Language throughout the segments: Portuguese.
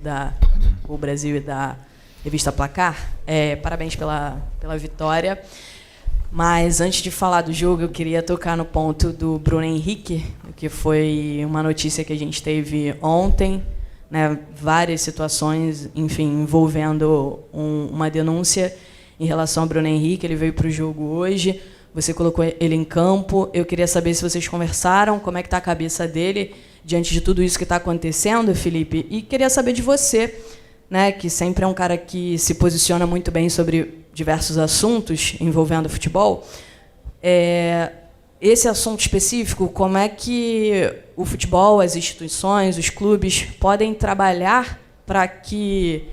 da O Brasil e da revista Placar. Parabéns pela vitória. Mas antes de falar do jogo, eu queria tocar no ponto do Bruno Henrique, que foi uma notícia que a gente teve ontem, né, várias situações, enfim, envolvendo uma denúncia em relação ao Bruno Henrique. Ele veio para o jogo hoje, você colocou ele em campo. Eu queria saber se vocês conversaram, como é que está a cabeça dele diante de tudo isso que está acontecendo, Felipe. E queria saber de você, né, que sempre é um cara que se posiciona muito bem sobre diversos assuntos envolvendo futebol. Esse assunto específico, como é que o futebol, as instituições, os clubes podem trabalhar para que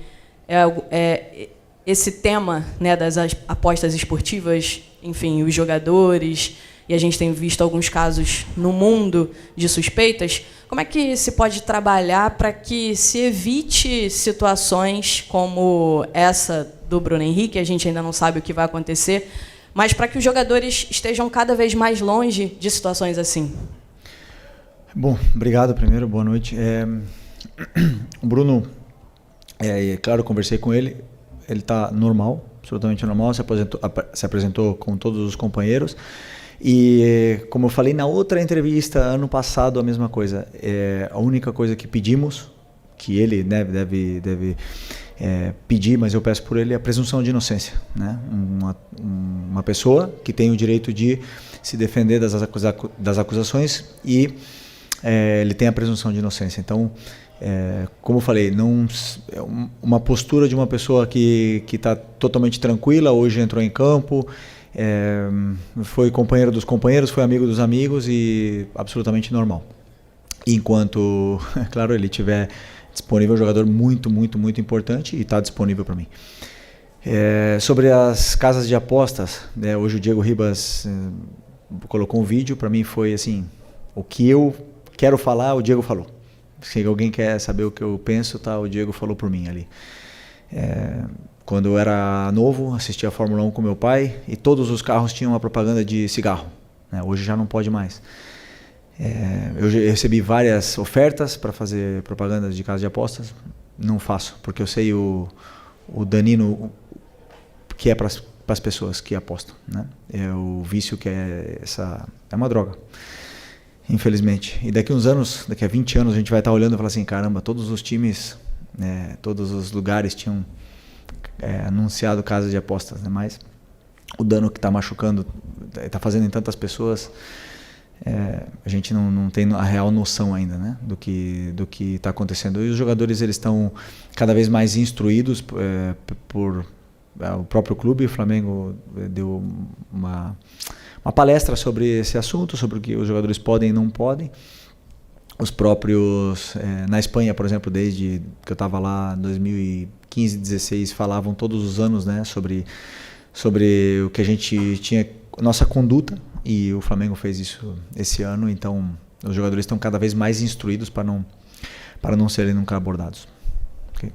esse tema, né, das apostas esportivas, enfim, os jogadores, e a gente tem visto alguns casos no mundo de suspeitas, como é que se pode trabalhar para que se evite situações como essa do Bruno Henrique? A gente ainda não sabe o que vai acontecer, mas para que os jogadores estejam cada vez mais longe de situações assim. Bom, obrigado primeiro, boa noite. O Bruno, claro, eu conversei com ele, ele está normal, absolutamente normal, se apresentou com todos os companheiros. E, como eu falei na outra entrevista, ano passado, a mesma coisa. A única coisa que pedimos, que ele deve pedir, mas eu peço por ele, é a presunção de inocência, né? Uma pessoa que tem o direito de se defender das acusações e ele tem a presunção de inocência. Então, como eu falei, uma postura de uma pessoa que está totalmente tranquila, hoje entrou em campo, foi companheiro dos companheiros, foi amigo dos amigos e absolutamente normal. Enquanto, claro, ele tiver disponível, um jogador muito, muito, muito importante e está disponível para mim. Sobre as casas de apostas, hoje o Diego Ribas colocou um vídeo, para mim foi assim, o que eu quero falar, o Diego falou. Se alguém quer saber o que eu penso, tá, o Diego falou por mim ali. Quando eu era novo, assistia a Fórmula 1 com meu pai e todos os carros tinham uma propaganda de cigarro, né? Hoje já não pode mais. Eu recebi várias ofertas para fazer propagandas de casa de apostas, não faço, porque eu sei o danino que é para as pessoas que apostam, né? É o vício que é uma droga, infelizmente. E daqui uns anos, daqui a 20 anos, a gente vai estar olhando e falar assim, caramba, todos os times, todos os lugares tinham anunciado casa de apostas, né? Mas o dano que está machucando, está fazendo em tantas pessoas, a gente não tem a real noção ainda, né, do que está acontecendo. E os jogadores, eles estão cada vez mais instruídos por o próprio clube. O Flamengo deu uma palestra sobre esse assunto, sobre o que os jogadores podem e não podem. Os próprios, na Espanha, por exemplo, desde que eu estava lá em 2015, 2016, falavam todos os anos, né, sobre o que a gente tinha, nossa conduta, e o Flamengo fez isso esse ano. Então os jogadores estão cada vez mais instruídos para não serem nunca abordados. Okay.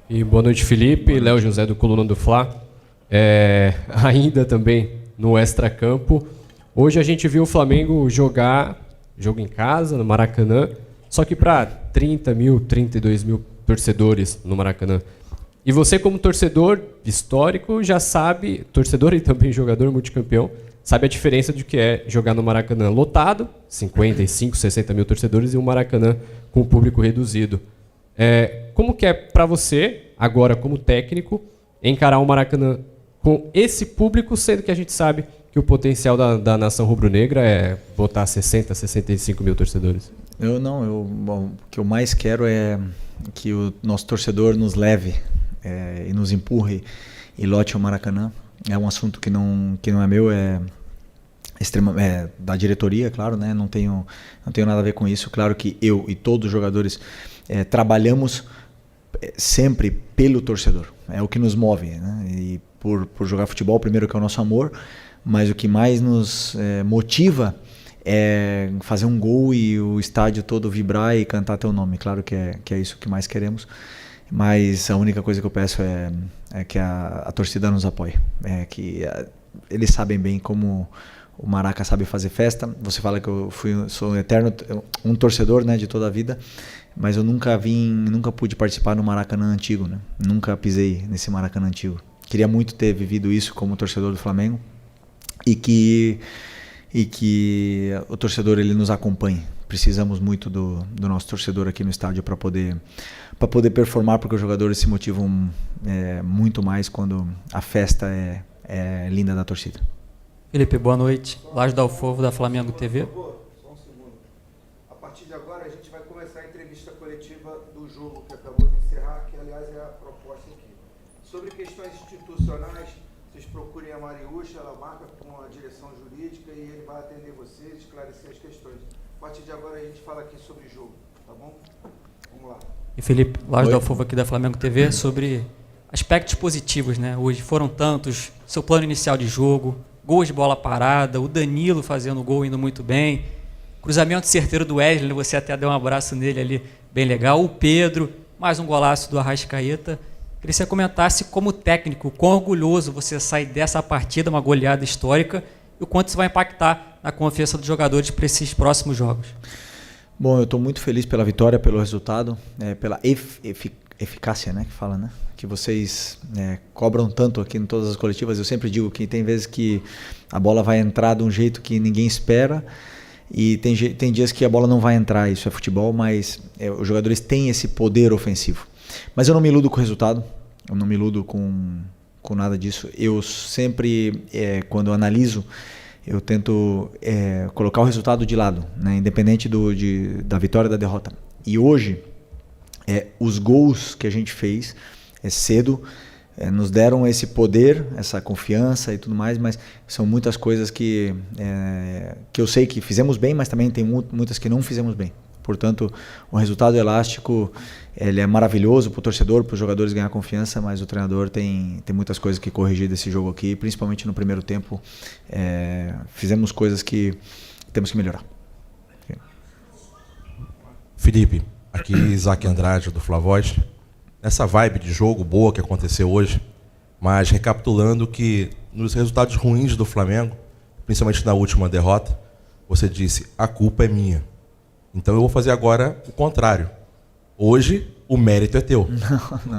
E boa noite, Felipe. Léo José, do Coluna do Fla. Ainda também no extracampo, hoje a gente viu o Flamengo jogar jogo em casa, no Maracanã, só que para 30 mil, 32 mil torcedores no Maracanã. E você, como torcedor histórico, já sabe, torcedor e também jogador multicampeão, sabe a diferença de que é jogar no Maracanã lotado, 55, 60 mil torcedores, e um Maracanã com público reduzido. Como que é para você, agora como técnico, encarar o Maracanã com esse público, sendo que a gente sabe que o potencial da nação rubro-negra é botar 60, 65 mil torcedores? O que eu mais quero é que o nosso torcedor nos leve e nos empurre e lote o Maracanã. É um assunto que não é meu, é da diretoria, claro, né? Não tenho nada a ver com isso. Claro que eu e todos os jogadores trabalhamos sempre pelo torcedor. É o que nos move, né? E por jogar futebol, primeiro, que é o nosso amor, mas o que mais nos motiva é fazer um gol e o estádio todo vibrar e cantar teu nome. Claro que é isso que mais queremos, mas a única coisa que eu peço é que a torcida nos apoie, que eles sabem bem como o Maraca sabe fazer festa. Você fala que eu sou um eterno torcedor, né, de toda a vida, mas eu nunca pude participar no Maracanã antigo, né? Nunca pisei nesse Maracanã antigo. Queria muito ter vivido isso como torcedor do Flamengo e que o torcedor ele nos acompanhe. Precisamos muito do nosso torcedor aqui no estádio para poder performar, porque os jogadores se motivam muito mais quando a festa é linda da torcida. Felipe, boa noite. Laje do Alfovo, da Flamengo TV. Só um segundo. A partir de agora a gente vai começar a entrevista coletiva do jogo que acabou de encerrar, que aliás é a proposta aqui. Sobre questões institucionais, vocês procurem a Mariúcha, ela marca com a direção jurídica e ele vai atender vocês, esclarecer as questões. A partir de agora a gente fala aqui sobre o jogo, tá bom? Vamos lá. E Felipe, Laje do Alfovo aqui da Flamengo TV, sobre aspectos positivos, né? Hoje foram tantos, seu plano inicial de jogo, gols de bola parada, o Danilo fazendo gol indo muito bem, cruzamento certeiro do Wesley, você até deu um abraço nele ali, bem legal, o Pedro, mais um golaço do Arrascaeta. Queria que você comentasse como técnico, quão orgulhoso você sai dessa partida, uma goleada histórica, e o quanto isso vai impactar na confiança dos jogadores para esses próximos jogos. Bom, eu estou muito feliz pela vitória, pelo resultado, pela eficácia, né, que fala, né? Que vocês cobram tanto aqui em todas as coletivas. Eu sempre digo que tem vezes que a bola vai entrar de um jeito que ninguém espera e tem dias que a bola não vai entrar. Isso é futebol, mas os jogadores têm esse poder ofensivo. Mas eu não me iludo com o resultado, eu não me iludo com nada disso. Eu sempre, quando eu analiso, eu tento colocar o resultado de lado, né? Independente da vitória ou da derrota. E hoje, os gols que a gente fez cedo nos deram esse poder, essa confiança e tudo mais, mas são muitas coisas que eu sei que fizemos bem, mas também tem muitas que não fizemos bem. Portanto, o resultado elástico ele é maravilhoso para o torcedor, para os jogadores ganhar confiança, mas o treinador tem muitas coisas que corrigir desse jogo aqui, principalmente no primeiro tempo. Fizemos coisas que temos que melhorar. Felipe, aqui Isaac Andrade do Flavoz. Nessa vibe de jogo boa que aconteceu hoje, mas recapitulando que nos resultados ruins do Flamengo, principalmente na última derrota, você disse, a culpa é minha. Então eu vou fazer agora o contrário. Hoje o mérito é teu.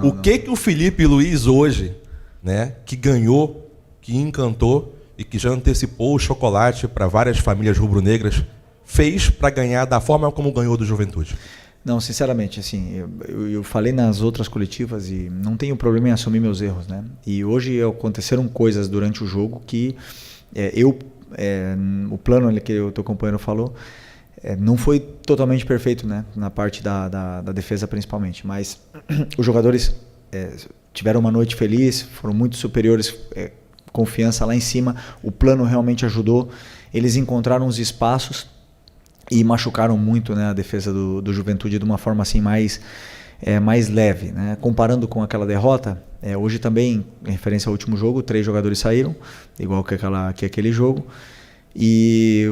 O que o Felipe Luiz hoje, né, que ganhou, que encantou e que já antecipou o chocolate para várias famílias rubro-negras, fez para ganhar da forma como ganhou do Juventude? Não, sinceramente, assim, eu falei nas outras coletivas e não tenho problema em assumir meus erros, né? E hoje aconteceram coisas durante o jogo que o plano que o teu companheiro falou, não foi totalmente perfeito, né? Na parte da defesa principalmente, mas os jogadores tiveram uma noite feliz, foram muito superiores, confiança lá em cima, o plano realmente ajudou, eles encontraram os espaços e machucaram muito, né, a defesa do Juventude de uma forma assim mais leve, né? Comparando com aquela derrota, hoje também, em referência ao último jogo, 3 jogadores saíram, igual que aquele jogo. E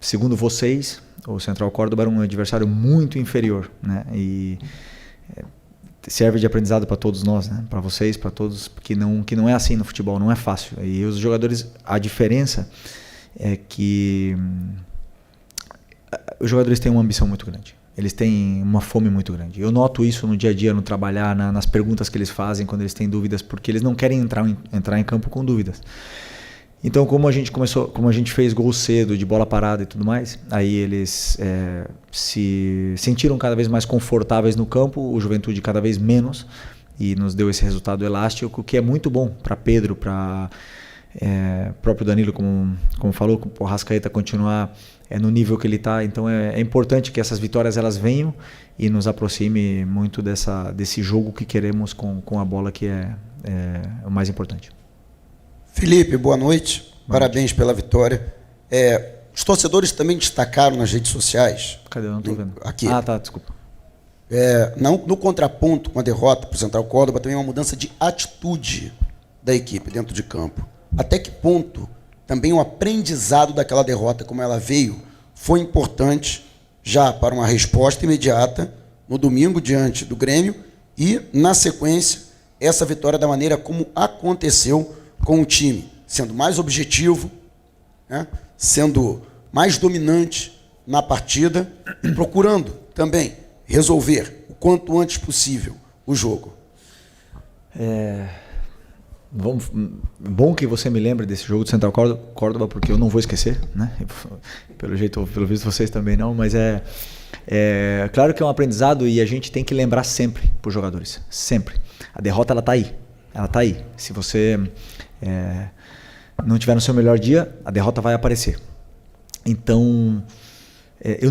segundo vocês, o Central Córdoba era um adversário muito inferior, né? E serve de aprendizado para todos nós, né? Para vocês, para todos, que não é assim no futebol, não é fácil. E os jogadores, a diferença é que os jogadores têm uma ambição muito grande. Eles têm uma fome muito grande. Eu noto isso no dia a dia, no trabalhar, nas perguntas que eles fazem quando eles têm dúvidas, porque eles não querem entrar em campo com dúvidas. Então, como a gente fez gol cedo, de bola parada e tudo mais, aí eles se sentiram cada vez mais confortáveis no campo, o Juventude cada vez menos, e nos deu esse resultado elástico, que é muito bom para Pedro, para próprio Danilo, como falou, o Arrascaeta continuar no nível que ele está. Então é importante que essas vitórias elas venham e nos aproxime muito desse jogo que queremos com a bola, que é o mais importante. Felipe, boa noite. Parabéns pela vitória. Os torcedores também destacaram nas redes sociais. Cadê? Eu não estou vendo. Aqui. Ah, tá, desculpa. No contraponto com a derrota para o Central Córdoba, também uma mudança de atitude da equipe dentro de campo. Até que ponto também o aprendizado daquela derrota, como ela veio, foi importante já para uma resposta imediata no domingo diante do Grêmio e, na sequência, essa vitória da maneira como aconteceu com o time, sendo mais objetivo, né, sendo mais dominante na partida e procurando também resolver o quanto antes possível o jogo? Bom que você me lembre desse jogo do Central Córdoba, porque eu não vou esquecer, né? Pelo visto vocês também não, mas claro que é um aprendizado e a gente tem que lembrar sempre para os jogadores, sempre. A derrota ela está aí. Se você não tiver no seu melhor dia, a derrota vai aparecer. Então, eu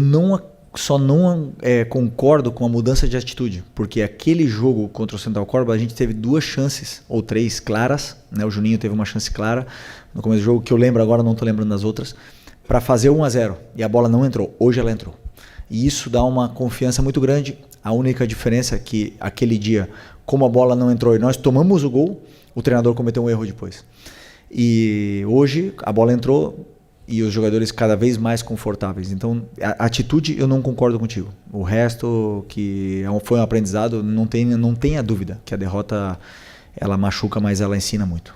só não concordo com a mudança de atitude, porque aquele jogo contra o Central Córdoba a gente teve 2 chances, ou 3 claras, né? O Juninho teve uma chance clara no começo do jogo, que eu lembro agora, não estou lembrando das outras, para fazer 1-0, e a bola não entrou. Hoje ela entrou. E isso dá uma confiança muito grande. A única diferença é que aquele dia, como a bola não entrou e nós tomamos o gol, o treinador cometeu um erro depois. E hoje a bola entrou e os jogadores cada vez mais confortáveis. Então, a atitude eu não concordo contigo. O resto, que foi um aprendizado, não tenha dúvida que a derrota ela machuca, mas ela ensina muito.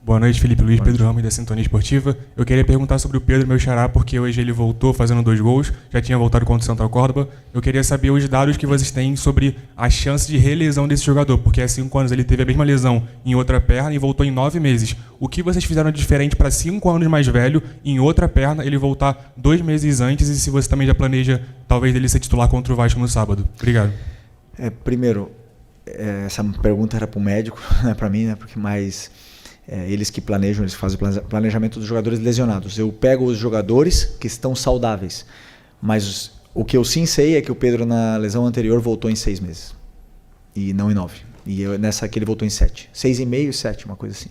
Boa noite, Felipe Luiz, Pedro Ramos da Sintonia Esportiva. Eu queria perguntar sobre o Pedro, meu xará, porque hoje ele voltou fazendo 2 gols, já tinha voltado contra o Central Córdoba. Eu queria saber os dados que vocês têm sobre a chance de relesão desse jogador, porque há 5 anos ele teve a mesma lesão em outra perna e voltou em 9 meses. O que vocês fizeram de diferente para 5 anos mais velho, em outra perna, ele voltar 2 meses antes, e se você também já planeja, talvez, ele ser titular contra o Vasco no sábado? Obrigado. Primeiro, essa pergunta era para o médico, não é para mim, né? Porque eles que planejam, eles fazem o planejamento dos jogadores lesionados. Eu pego os jogadores que estão saudáveis, mas o que eu sim sei é que o Pedro na lesão anterior voltou em 6 meses e não em 9. E nessa aqui ele voltou em 7, 6,5 e 7, uma coisa assim.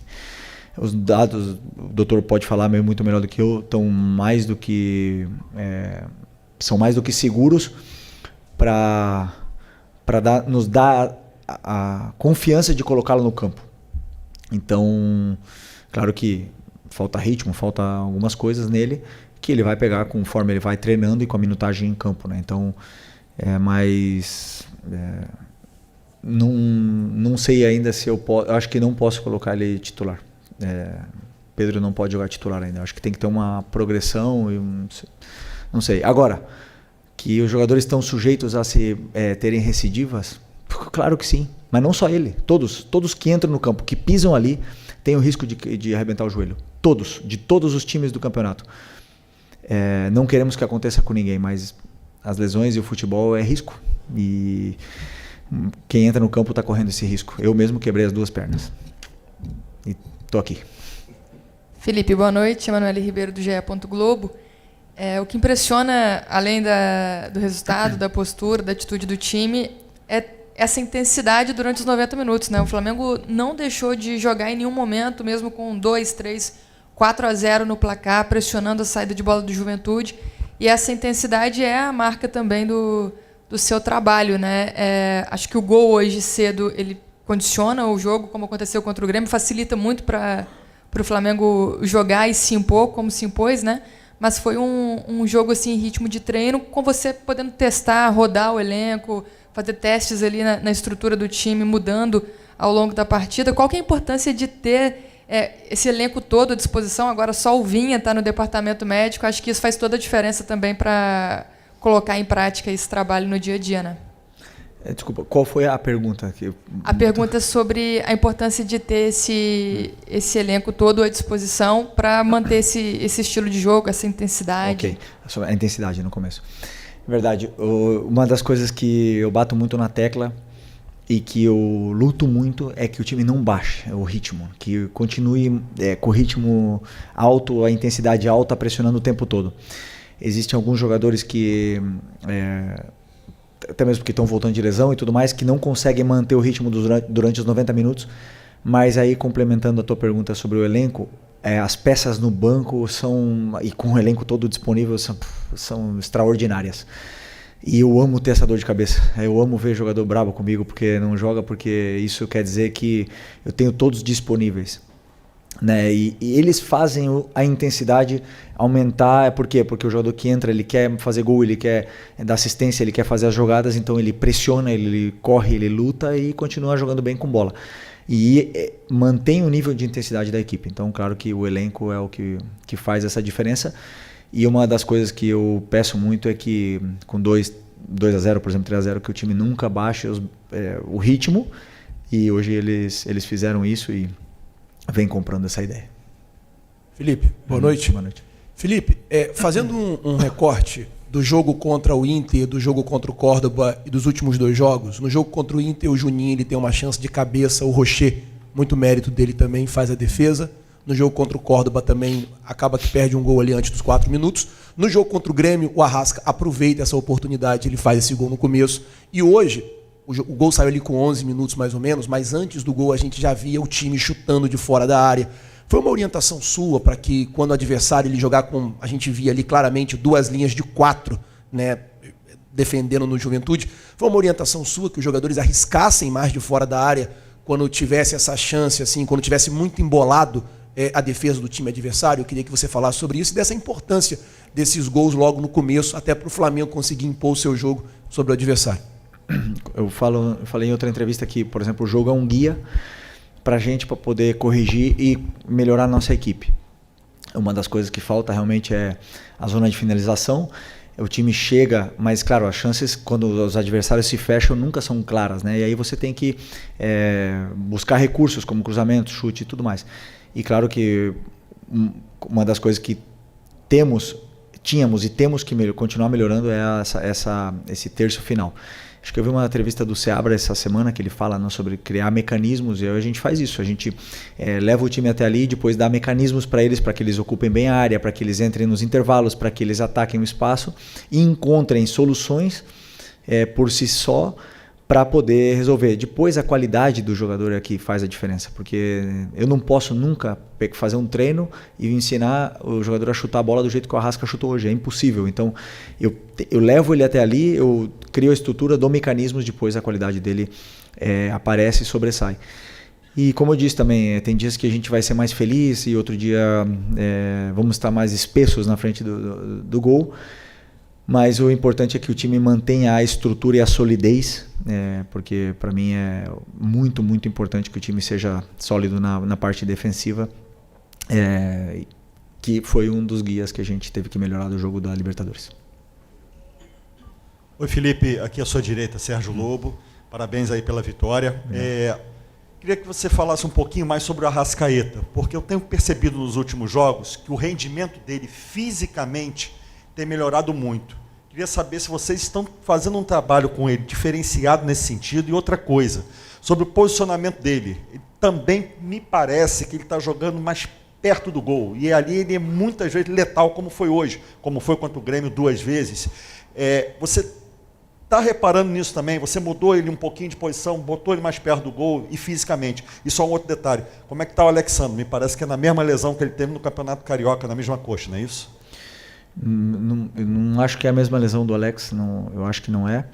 Os dados, o doutor pode falar muito melhor do que eu, são mais do que seguros para nos dar a confiança de colocá-lo no campo. Então, claro que falta ritmo, falta algumas coisas nele que ele vai pegar conforme ele vai treinando e com a minutagem em campo, né? Então, não sei ainda se eu posso. Eu acho que não posso colocar ele titular. Pedro não pode jogar titular ainda. Eu acho que tem que ter uma progressão. Não sei. Agora, que os jogadores estão sujeitos a terem recidivas, claro que sim. Mas não só ele, todos que entram no campo, que pisam ali, têm o risco de arrebentar o joelho. Todos, de todos os times do campeonato. Não queremos que aconteça com ninguém, mas as lesões e o futebol é risco. E quem entra no campo está correndo esse risco. Eu mesmo quebrei as 2 pernas. E estou aqui. Felipe, boa noite. Emanuele Ribeiro, do GE. Globo. O que impressiona, além do resultado, da postura, da atitude do time, é essa intensidade durante os 90 minutos, né? O Flamengo não deixou de jogar em nenhum momento, mesmo com 2, 3, 4-0 no placar, pressionando a saída de bola do Juventude. E essa intensidade é a marca também do seu trabalho, né? Acho que o gol hoje cedo ele condiciona o jogo, como aconteceu contra o Grêmio, facilita muito para o Flamengo jogar e se impor, como se impôs, né? Mas foi um jogo assim, em ritmo de treino, com você podendo testar, rodar o elenco, fazer testes ali na estrutura do time, mudando ao longo da partida. Qual que é a importância de ter esse elenco todo à disposição? Agora só o Vinha está no departamento médico. Acho que isso faz toda a diferença também para colocar em prática esse trabalho no dia a dia, né? Desculpa, qual foi a pergunta? A pergunta é sobre a importância de ter esse elenco todo à disposição para manter esse estilo de jogo, essa intensidade. Ok, sobre a intensidade no começo. Verdade, uma das coisas que eu bato muito na tecla e que eu luto muito é que o time não baixe o ritmo, que continue com o ritmo alto, a intensidade alta, pressionando o tempo todo. Existem alguns jogadores que, até mesmo porque estão voltando de lesão e tudo mais, que não conseguem manter o ritmo durante os 90 minutos, mas aí, complementando a tua pergunta sobre o elenco, as peças no banco e com o elenco todo disponível, são extraordinárias. E eu amo ter essa dor de cabeça. Eu amo ver jogador bravo comigo porque não joga, porque isso quer dizer que eu tenho todos disponíveis, né? E eles fazem a intensidade aumentar. Por quê? Porque o jogador que entra, ele quer fazer gol, ele quer dar assistência, ele quer fazer as jogadas, então ele pressiona, ele corre, ele luta e continua jogando bem com bola. E mantém o nível de intensidade da equipe. Então, claro que o elenco é o que faz essa diferença. E uma das coisas que eu peço muito é que com 2-0, por exemplo, 3-0, que o time nunca baixe o ritmo, e hoje eles fizeram isso e vem comprando essa ideia. Felipe, boa noite. Boa noite. Felipe, fazendo um recorte do jogo contra o Inter, do jogo contra o Córdoba e dos últimos 2 jogos, no jogo contra o Inter, o Juninho ele tem uma chance de cabeça, o Rocher, muito mérito dele também, faz a defesa. No jogo contra o Córdoba também acaba que perde um gol ali antes dos 4 minutos. No jogo contra o Grêmio, o Arrasca aproveita essa oportunidade, ele faz esse gol no começo. E hoje, o gol saiu ali com 11 minutos mais ou menos, mas antes do gol a gente já via o time chutando de fora da área. Foi uma orientação sua para que quando o adversário ele jogar com... A gente via ali claramente 2 linhas de 4, né, defendendo no Juventude. Foi uma orientação sua que os jogadores arriscassem mais de fora da área quando tivesse essa chance, assim, quando tivesse muito embolado a defesa do time adversário. Eu queria que você falasse sobre isso e dessa importância desses gols logo no começo, até para o Flamengo conseguir impor o seu jogo sobre o adversário. Eu falei em outra entrevista que, por exemplo, o jogo é um guia para a gente, para poder corrigir e melhorar a nossa equipe. Uma das coisas que falta realmente é a zona de finalização. O time chega, mas claro, as chances quando os adversários se fecham nunca são claras, né? E aí você tem que buscar recursos como cruzamento, chute e tudo mais. E claro que uma das coisas que tínhamos e temos que continuar melhorando é esse terço final. Acho que eu vi uma entrevista do Seabra essa semana que ele fala sobre criar mecanismos, e aí a gente faz isso. A gente leva o time até ali e depois dá mecanismos para que eles ocupem bem a área, para que eles entrem nos intervalos, para que eles ataquem o espaço e encontrem soluções por si só para poder resolver. Depois a qualidade do jogador é que faz a diferença, porque eu não posso nunca fazer um treino e ensinar o jogador a chutar a bola do jeito que o Arrasca chutou hoje, é impossível. Então eu levo ele até ali, eu crio a estrutura, dou mecanismos, depois a qualidade dele aparece e sobressai. E como eu disse também, tem dias que a gente vai ser mais feliz e outro dia vamos estar mais espessos na frente do gol. Mas o importante é que o time mantenha a estrutura e a solidez, porque para mim é muito, muito importante que o time seja sólido na parte defensiva, que foi um dos guias que a gente teve que melhorar do jogo da Libertadores. Oi, Felipe, aqui à sua direita, Sérgio Lobo, parabéns aí pela vitória. Queria que você falasse um pouquinho mais sobre o Arrascaeta, porque eu tenho percebido nos últimos jogos que o rendimento dele fisicamente tem melhorado muito. Queria saber se vocês estão fazendo um trabalho com ele diferenciado nesse sentido. E outra coisa, sobre o posicionamento dele. Também me parece que ele está jogando mais perto do gol. E ali ele é muitas vezes letal, como foi hoje, como foi contra o Grêmio 2 vezes. Você está reparando nisso também? Você mudou ele um pouquinho de posição, botou ele mais perto do gol e fisicamente. E só um outro detalhe, como é que está o Alexandre? Me parece que é na mesma lesão que ele teve no Campeonato Carioca, na mesma coxa, não é isso? Não acho que é a mesma lesão do Alex, não, eu acho que não é,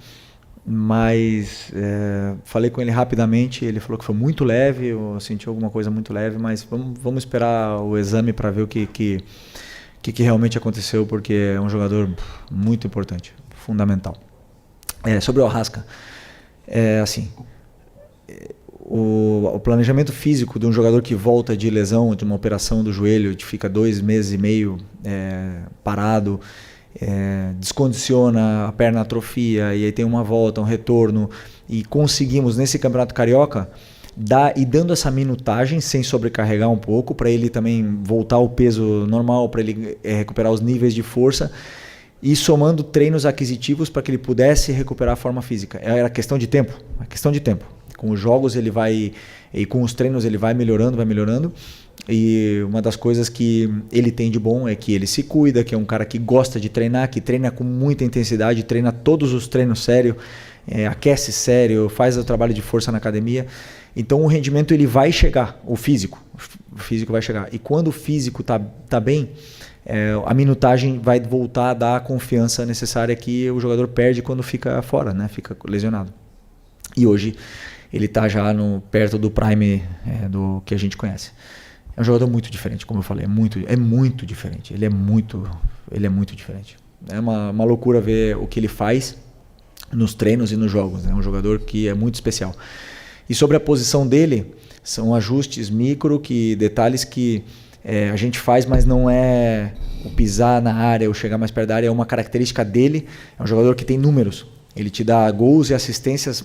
mas falei com ele rapidamente, ele falou que foi muito leve, eu senti alguma coisa muito leve, mas vamos esperar o exame para ver o que realmente aconteceu, porque é um jogador muito importante, fundamental. Sobre o Arrasca, o planejamento físico de um jogador que volta de lesão, de uma operação do joelho, que fica 2 meses e meio parado, descondiciona, a perna atrofia, e aí tem uma volta, um retorno, e conseguimos nesse Campeonato Carioca dando essa minutagem sem sobrecarregar um pouco, para ele também voltar ao peso normal, para ele recuperar os níveis de força, e somando treinos aquisitivos para que ele pudesse recuperar a forma física. Era questão de tempo, Com os jogos ele vai, e com os treinos ele vai melhorando, e uma das coisas que ele tem de bom é que ele se cuida, que é um cara que gosta de treinar, que treina com muita intensidade, treina todos os treinos sério, aquece sério, faz o trabalho de força na academia. Então o rendimento ele vai chegar, o físico vai chegar. E quando o físico tá bem, a minutagem vai voltar a dar a confiança necessária que o jogador perde quando fica fora, né? Fica lesionado. E hoje ele está já perto do prime do que a gente conhece. É um jogador muito diferente, como eu falei, é muito diferente. Ele é muito diferente. É uma loucura ver o que ele faz nos treinos e nos jogos. É um jogador que é muito especial. E sobre a posição dele, são ajustes micro, detalhes que a gente faz, mas não é o pisar na área ou chegar mais perto da área, é uma característica dele. É um jogador que tem números. Ele te dá gols e assistências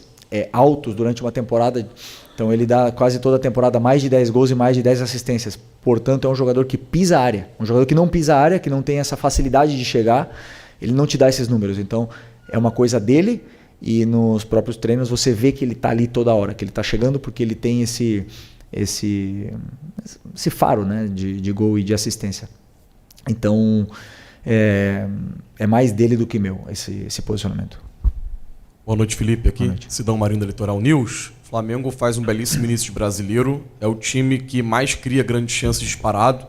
altos durante uma temporada. Então ele dá quase toda a temporada mais de 10 gols e mais de 10 assistências. Portanto, é um jogador que pisa a área. Um jogador que não pisa a área, que não tem essa facilidade de chegar, ele não te dá esses números. Então, é uma coisa dele, e nos próprios treinos você vê que ele está ali toda hora, que ele está chegando porque ele tem esse faro, né, de gol e de assistência. Então, é mais dele do que meu, esse posicionamento. Boa noite, Felipe. Aqui, Sidão Marinho da Litoral News. O Flamengo faz um belíssimo início de brasileiro. É o time que mais cria grandes chances disparado.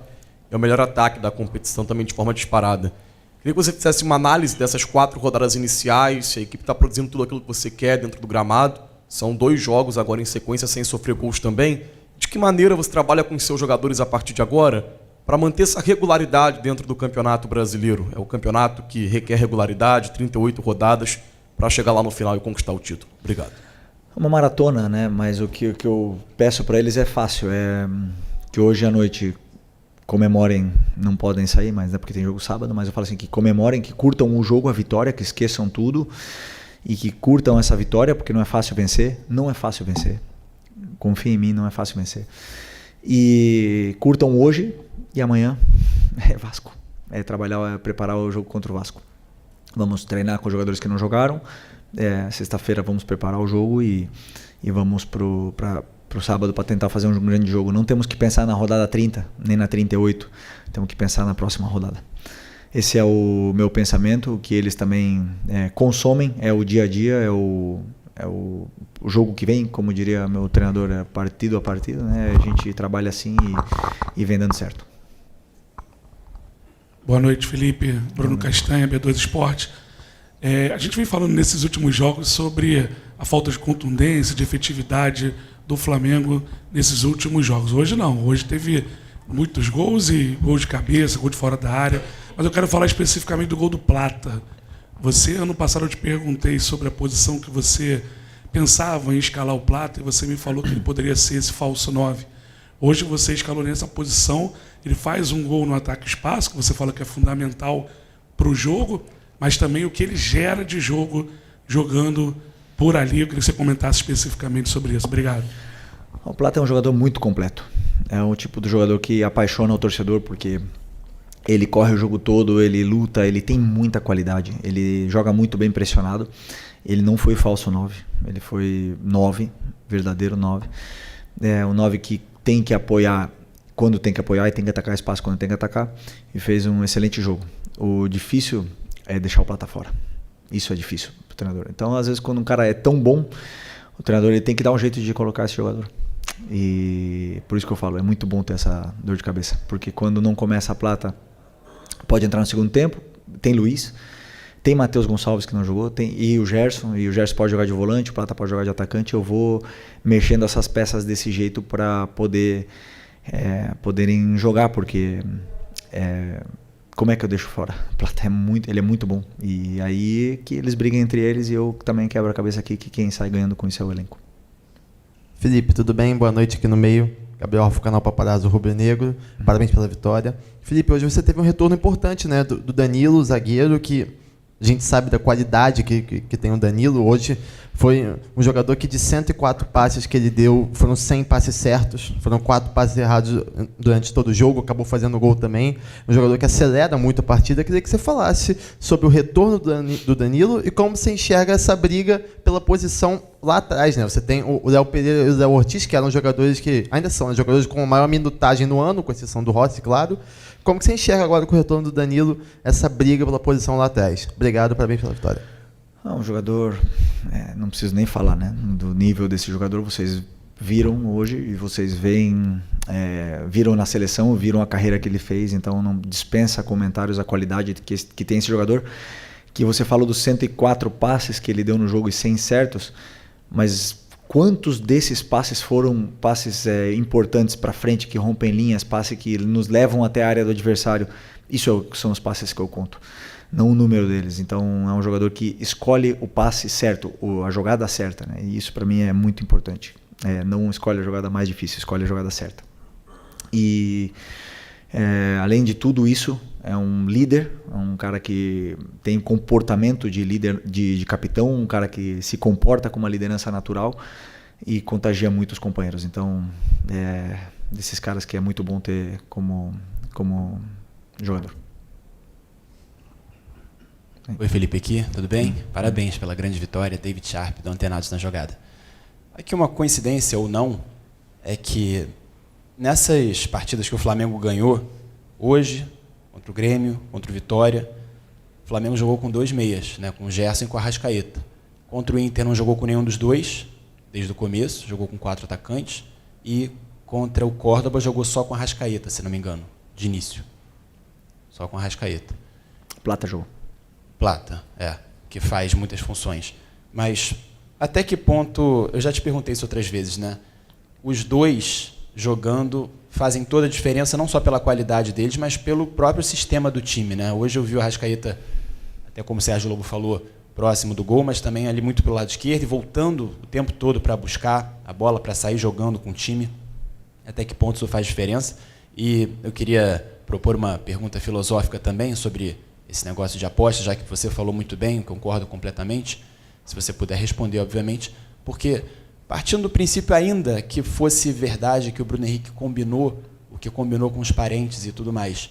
É o melhor ataque da competição também de forma disparada. Queria que você fizesse uma análise dessas 4 rodadas iniciais, se a equipe está produzindo tudo aquilo que você quer dentro do gramado. São 2 jogos agora em sequência sem sofrer gols também. De que maneira você trabalha com os seus jogadores a partir de agora para manter essa regularidade dentro do Campeonato Brasileiro? É o campeonato que requer regularidade, 38 rodadas, para chegar lá no final e conquistar o título. Obrigado. É uma maratona, né? Mas o que eu peço para eles é fácil. É que hoje à noite comemorem, não podem sair, mas é porque tem jogo sábado, mas eu falo assim, que comemorem, que curtam o jogo, a vitória, que esqueçam tudo e que curtam essa vitória, porque não é fácil vencer. Não é fácil vencer. Confia em mim, não é fácil vencer. E curtam hoje e amanhã é Vasco. É trabalhar, é preparar o jogo contra o Vasco. Vamos treinar com os jogadores que não jogaram. Sexta-feira vamos preparar o jogo e vamos pro sábado para tentar fazer um grande jogo. Não temos que pensar na rodada 30, nem na 38. Temos que pensar na próxima rodada. Esse é o meu pensamento, o que eles também consomem, é o dia a dia, é o jogo que vem, como diria meu treinador, é partido a partido, né? A gente trabalha assim e vem dando certo. Boa noite, Felipe. Bruno Castanha, B2 Esporte. A gente vem falando nesses últimos jogos sobre a falta de contundência, de efetividade do Flamengo nesses últimos jogos. Hoje não. Hoje teve muitos gols e gols de cabeça, gol de fora da área. Mas eu quero falar especificamente do gol do Plata. Ano passado eu te perguntei sobre a posição que você pensava em escalar o Plata e você me falou que ele poderia ser esse falso 9. Hoje você escalou nessa posição, ele faz um gol no ataque-espaço, que você fala que é fundamental para o jogo, mas também o que ele gera de jogo jogando por ali. Eu queria que você comentasse especificamente sobre isso. Obrigado. O Plata é um jogador muito completo. É um tipo de jogador que apaixona o torcedor, porque ele corre o jogo todo, ele luta, ele tem muita qualidade, ele joga muito bem pressionado. Ele não foi falso 9, ele foi 9, verdadeiro 9. É um 9 que tem que apoiar quando tem que apoiar e tem que atacar espaço quando tem que atacar. E fez um excelente jogo. O difícil é deixar o Plata fora. Isso é difícil para o treinador. Então, às vezes, quando um cara é tão bom, o treinador ele tem que dar um jeito de colocar esse jogador. E por isso que eu falo, é muito bom ter essa dor de cabeça. Porque quando não começa a Plata, pode entrar no segundo tempo. Tem Luiz, tem Matheus Gonçalves que não jogou, e o Gerson pode jogar de volante, o Plata pode jogar de atacante. Eu vou mexendo essas peças desse jeito para poderem jogar, porque como é que eu deixo fora? O Plata ele é muito bom. E aí que eles brigam entre eles e eu também quebro a cabeça aqui que quem sai ganhando com isso é o elenco. Felipe, tudo bem? Boa noite aqui no meio. Gabriel Rafa, canal Paparazzo Rubro Negro. Parabéns pela vitória. Felipe, hoje você teve um retorno importante, né, do Danilo, zagueiro, que a gente sabe da qualidade que tem o Danilo. Hoje foi um jogador que de 104 passes que ele deu, foram 100 passes certos, foram 4 passes errados durante todo o jogo, acabou fazendo gol também. Um jogador que acelera muito a partida. Eu queria que você falasse sobre o retorno do Danilo e como você enxerga essa briga pela posição lá atrás, né? Você tem o Léo Pereira e o Léo Ortiz, que eram jogadores que ainda são jogadores com maior minutagem no ano, com exceção do Rossi, claro. Como que você enxerga agora com o retorno do Danilo essa briga pela posição lá atrás? Obrigado, parabéns pela vitória. Um jogador, não preciso nem falar, né? Do nível desse jogador, vocês viram hoje e vocês viram na seleção, viram a carreira que ele fez, então não dispensa comentários a qualidade que tem esse jogador. Que você falou dos 104 passes que ele deu no jogo e 100 certos, mas quantos desses passes foram passes importantes para frente, que rompem linhas, passes que nos levam até a área do adversário? Isso são os passes que eu conto, não o número deles. Então é um jogador que escolhe o passe certo, a jogada certa, né? E isso para mim é muito importante. Não escolhe a jogada mais difícil, escolhe a jogada certa. E Além de tudo isso, é um líder, é um cara que tem comportamento de líder, de capitão, um cara que se comporta com uma liderança natural e contagia muito os companheiros. Então, desses caras que é muito bom ter como jogador. Oi, Felipe aqui, tudo bem? Parabéns pela grande vitória, David Sharp, do Antenados na jogada. Aqui uma coincidência ou não, é que nessas partidas que o Flamengo ganhou, hoje, contra o Grêmio, contra o Vitória, o Flamengo jogou com 2 meias, né, com o Gerson e com a Arrascaeta. Contra o Inter não jogou com nenhum dos dois, desde o começo, jogou com 4 atacantes, e contra o Córdoba jogou só com a Arrascaeta, se não me engano, de início. Só com a Arrascaeta. Plata jogou. Plata, que faz muitas funções. Mas até que ponto, eu já te perguntei isso outras vezes, né? Os dois jogando fazem toda a diferença, não só pela qualidade deles, mas pelo próprio sistema do time, né? Hoje eu vi o Arrascaeta, até como o Sérgio Lobo falou, próximo do gol, mas também ali muito pelo lado esquerdo e voltando o tempo todo para buscar a bola, para sair jogando com o time. Até que ponto isso faz diferença? E eu queria propor uma pergunta filosófica também sobre esse negócio de aposta, já que você falou muito bem, concordo completamente, se você puder responder, obviamente, porque partindo do princípio ainda que fosse verdade que o Bruno Henrique combinou, o que combinou com os parentes e tudo mais,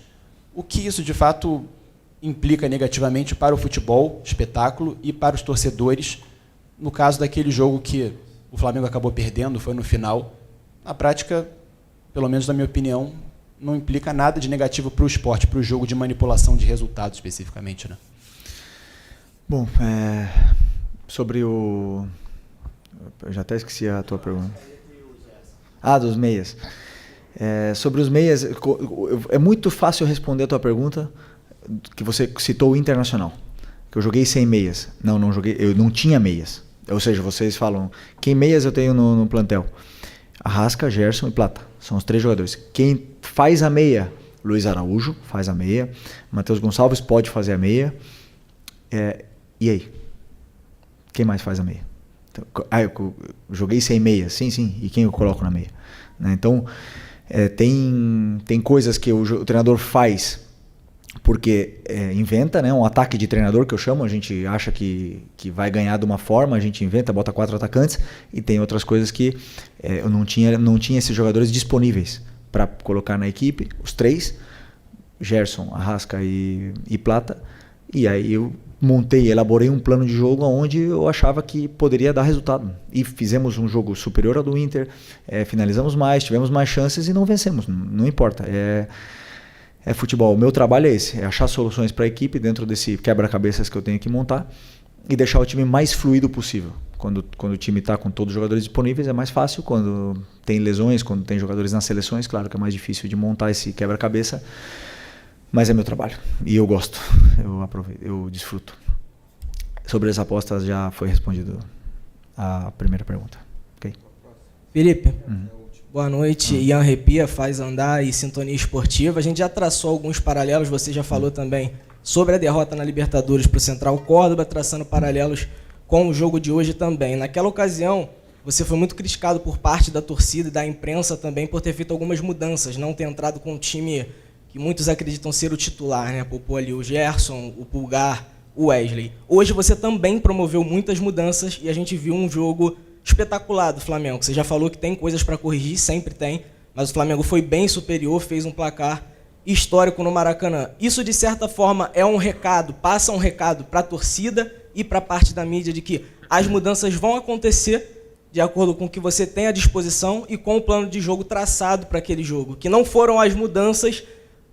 o que isso de fato implica negativamente para o futebol, espetáculo, e para os torcedores, no caso daquele jogo que o Flamengo acabou perdendo, foi no final, na prática, pelo menos na minha opinião, não implica nada de negativo para o esporte, para o jogo de manipulação de resultados especificamente, né? Bom, sobre o... Eu já até esqueci a tua pergunta. Dos meias. Sobre os meias, é muito fácil responder a tua pergunta, que você citou o Internacional, que eu joguei sem meias. Não joguei, eu não tinha meias. Ou seja, vocês falam, quem meias eu tenho no plantel? Arrasca, Gerson e Plata. São os 3 jogadores. Quem faz a meia? Luiz Araújo faz a meia. Matheus Gonçalves pode fazer a meia. E aí? Quem mais faz a meia? Então, eu joguei sem meia. Sim. E quem eu coloco na meia? Né? Então, tem coisas que o treinador faz porque inventa, né? Um ataque de treinador que eu chamo. A gente acha que vai ganhar de uma forma, a gente inventa, bota 4 atacantes, e tem outras coisas que eu não tinha esses jogadores disponíveis para colocar na equipe, os 3, Gerson, Arrasca e Plata, e aí eu elaborei um plano de jogo onde eu achava que poderia dar resultado, e fizemos um jogo superior ao do Inter, finalizamos mais, tivemos mais chances e não vencemos, não importa, é futebol. O meu trabalho é esse, é achar soluções para a equipe dentro desse quebra-cabeças que eu tenho que montar e deixar o time mais fluido possível. Quando o time está com todos os jogadores disponíveis é mais fácil, quando tem lesões, quando tem jogadores nas seleções, claro que é mais difícil de montar esse quebra-cabeça, mas é meu trabalho e eu gosto, eu aproveito, eu desfruto. Sobre as apostas já foi respondido a primeira pergunta. Okay? Felipe, boa noite. Ian Repia, Faz Andar e Sintonia Esportiva. A gente já traçou alguns paralelos, você já falou também sobre a derrota na Libertadores para o Central Córdoba, traçando paralelos com o jogo de hoje também. Naquela ocasião, você foi muito criticado por parte da torcida e da imprensa também por ter feito algumas mudanças, não ter entrado com um time que muitos acreditam ser o titular, né? Poupou ali o Gerson, o Pulgar, o Wesley. Hoje você também promoveu muitas mudanças e a gente viu um jogo espetacular do Flamengo. Você já falou que tem coisas para corrigir, sempre tem, mas o Flamengo foi bem superior, fez um placar histórico no Maracanã. Isso, de certa forma, é um recado, passa um recado para a torcida e para a parte da mídia de que as mudanças vão acontecer de acordo com o que você tem à disposição e com o plano de jogo traçado para aquele jogo. Que não foram as mudanças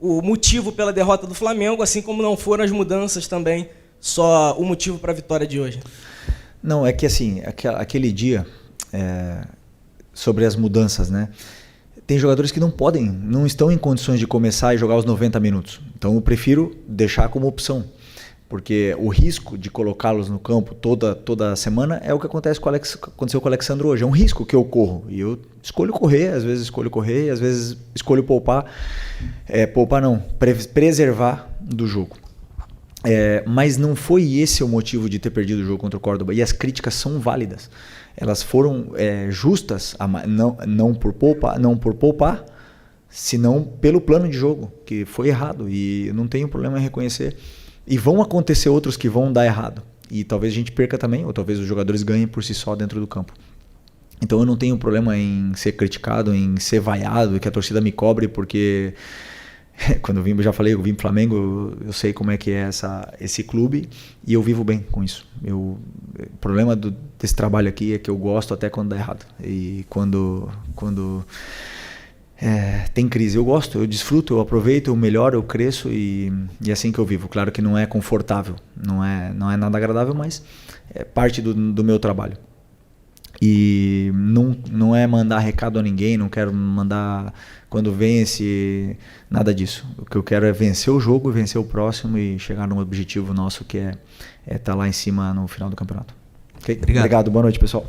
o motivo pela derrota do Flamengo, assim como não foram as mudanças também só o motivo para a vitória de hoje. Não, é que assim, aquele dia, sobre as mudanças, né? Tem jogadores que não estão em condições de começar e jogar os 90 minutos. Então eu prefiro deixar como opção. Porque o risco de colocá-los no campo toda semana é o que aconteceu com o Alexandre hoje. É um risco que eu corro. E eu escolho correr, às vezes escolho poupar. Poupar não, preservar do jogo. Mas não foi esse o motivo de ter perdido o jogo contra o Córdoba. E as críticas são válidas. Elas foram justas, não por poupar, senão pelo plano de jogo, que foi errado, e eu não tenho problema em reconhecer. E vão acontecer outros que vão dar errado, e talvez a gente perca também, ou talvez os jogadores ganhem por si só dentro do campo. Então eu não tenho problema em ser criticado, em ser vaiado, que a torcida me cobre, porque quando eu já falei, eu vim pro Flamengo, eu sei como é que é esse clube, e eu vivo bem com isso. O problema desse trabalho aqui é que eu gosto até quando dá errado. E quando tem crise, eu gosto, eu desfruto, eu aproveito, eu melhoro, eu cresço, e é assim que eu vivo. Claro que não é confortável, não é nada agradável, mas é parte do meu trabalho. E não é mandar recado a ninguém, não quero mandar quando vence, nada disso. O que eu quero é vencer o jogo, vencer o próximo e chegar num objetivo nosso, que é estar lá em cima no final do campeonato. Okay? Obrigado, boa noite, pessoal.